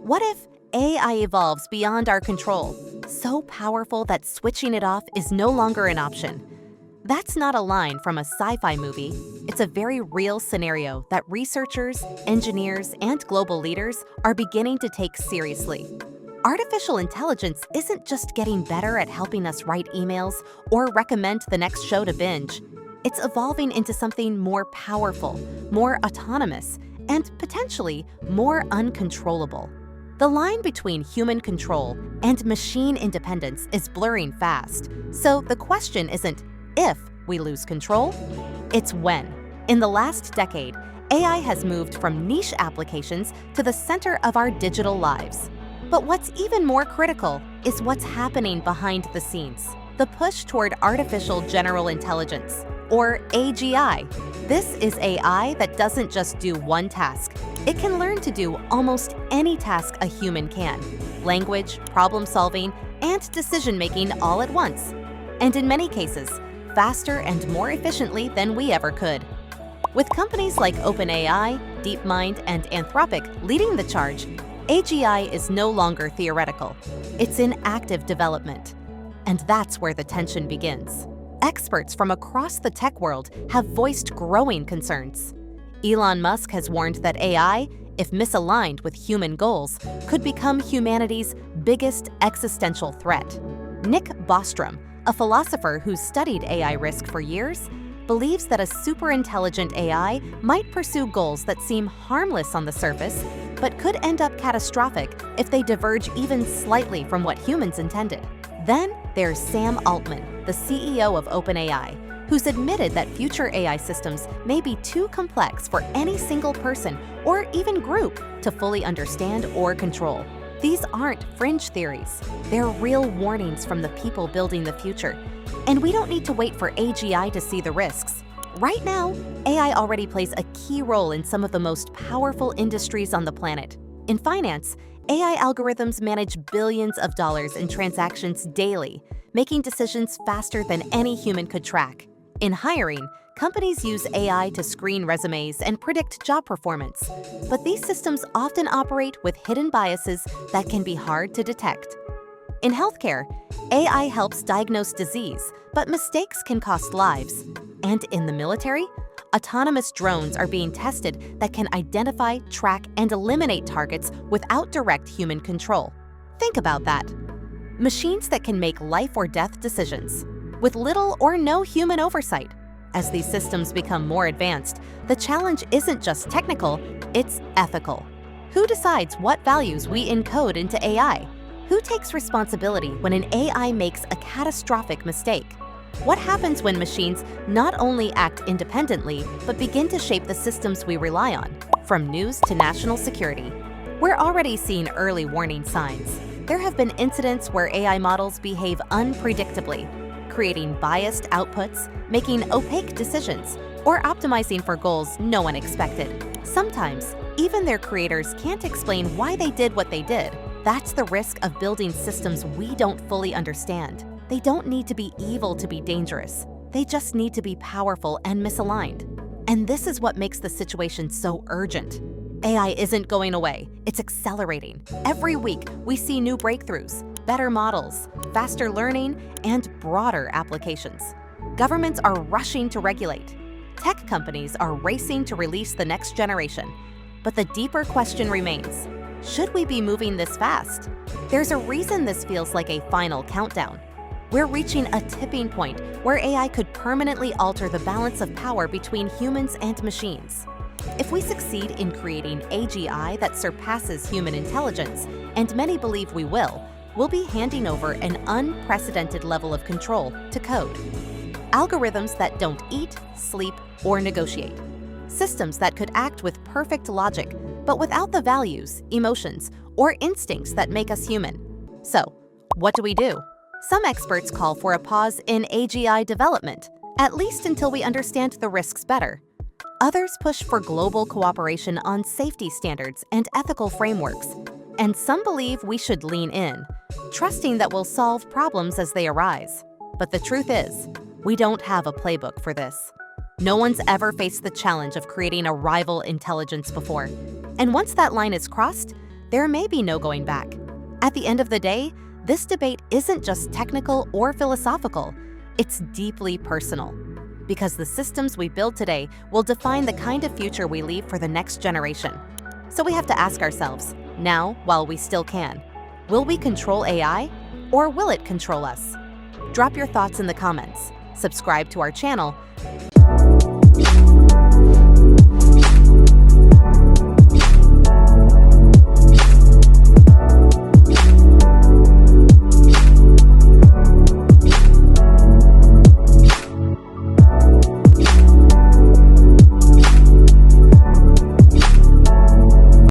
What if AI evolves beyond our control, so powerful that switching it off is no longer an option? That's not a line from a sci-fi movie. It's a very real scenario that researchers, engineers, and global leaders are beginning to take seriously. Artificial intelligence isn't just getting better at helping us write emails or recommend the next show to binge. It's evolving into something more powerful, more autonomous, and potentially more uncontrollable. The line between human control and machine independence is blurring fast, so the question isn't if we lose control, it's when. In the last decade, AI has moved from niche applications to the center of our digital lives. But what's even more critical is what's happening behind the scenes. The push toward artificial general intelligence, or AGI. This is AI that doesn't just do one task. It can learn to do almost any task a human can: language, problem solving, and decision-making all at once. And in many cases, faster and more efficiently than we ever could. With companies like OpenAI, DeepMind, and Anthropic leading the charge, AGI is no longer theoretical. It's in active development. And that's where the tension begins. Experts from across the tech world have voiced growing concerns. Elon Musk has warned that AI, if misaligned with human goals, could become humanity's biggest existential threat. Nick Bostrom, a philosopher who's studied AI risk for years, believes that a superintelligent AI might pursue goals that seem harmless on the surface, but could end up catastrophic if they diverge even slightly from what humans intended. Then there's Sam Altman, the CEO of OpenAI, who's admitted that future AI systems may be too complex for any single person or even group to fully understand or control. These aren't fringe theories. They're real warnings from the people building the future. And we don't need to wait for AGI to see the risks. Right now, AI already plays a key role in some of the most powerful industries on the planet. In finance, AI algorithms manage billions of dollars in transactions daily, making decisions faster than any human could track. In hiring, companies use AI to screen resumes and predict job performance. But these systems often operate with hidden biases that can be hard to detect. In healthcare, AI helps diagnose disease, but mistakes can cost lives. And in the military, autonomous drones are being tested that can identify, track, and eliminate targets without direct human control. Think about that. Machines that can make life or death decisions, with little or no human oversight. As these systems become more advanced, the challenge isn't just technical, it's ethical. Who decides what values we encode into AI? Who takes responsibility when an AI makes a catastrophic mistake? What happens when machines not only act independently, but begin to shape the systems we rely on, from news to national security? We're already seeing early warning signs. There have been incidents where AI models behave unpredictably, creating biased outputs, making opaque decisions, or optimizing for goals no one expected. Sometimes, even their creators can't explain why they did what they did. That's the risk of building systems we don't fully understand. They don't need to be evil to be dangerous. They just need to be powerful and misaligned. And this is what makes the situation so urgent. AI isn't going away, it's accelerating. Every week, we see new breakthroughs, better models, faster learning, and broader applications. Governments are rushing to regulate. Tech companies are racing to release the next generation. But the deeper question remains, should we be moving this fast? There's a reason this feels like a final countdown. We're reaching a tipping point where AI could permanently alter the balance of power between humans and machines. If we succeed in creating AGI that surpasses human intelligence, and many believe we will, we'll be handing over an unprecedented level of control to code. Algorithms that don't eat, sleep, or negotiate. Systems that could act with perfect logic, but without the values, emotions, or instincts that make us human. So, what do we do? Some experts call for a pause in AGI development, at least until we understand the risks better. Others push for global cooperation on safety standards and ethical frameworks. And some believe we should lean in, trusting that we'll solve problems as they arise. But the truth is, we don't have a playbook for this. No one's ever faced the challenge of creating a rival intelligence before. And once that line is crossed, there may be no going back. At the end of the day, this debate isn't just technical or philosophical, it's deeply personal. Because the systems we build today will define the kind of future we leave for the next generation. So we have to ask ourselves, now, while we still can, will we control AI or will it control us? Drop your thoughts in the comments, subscribe to our channel,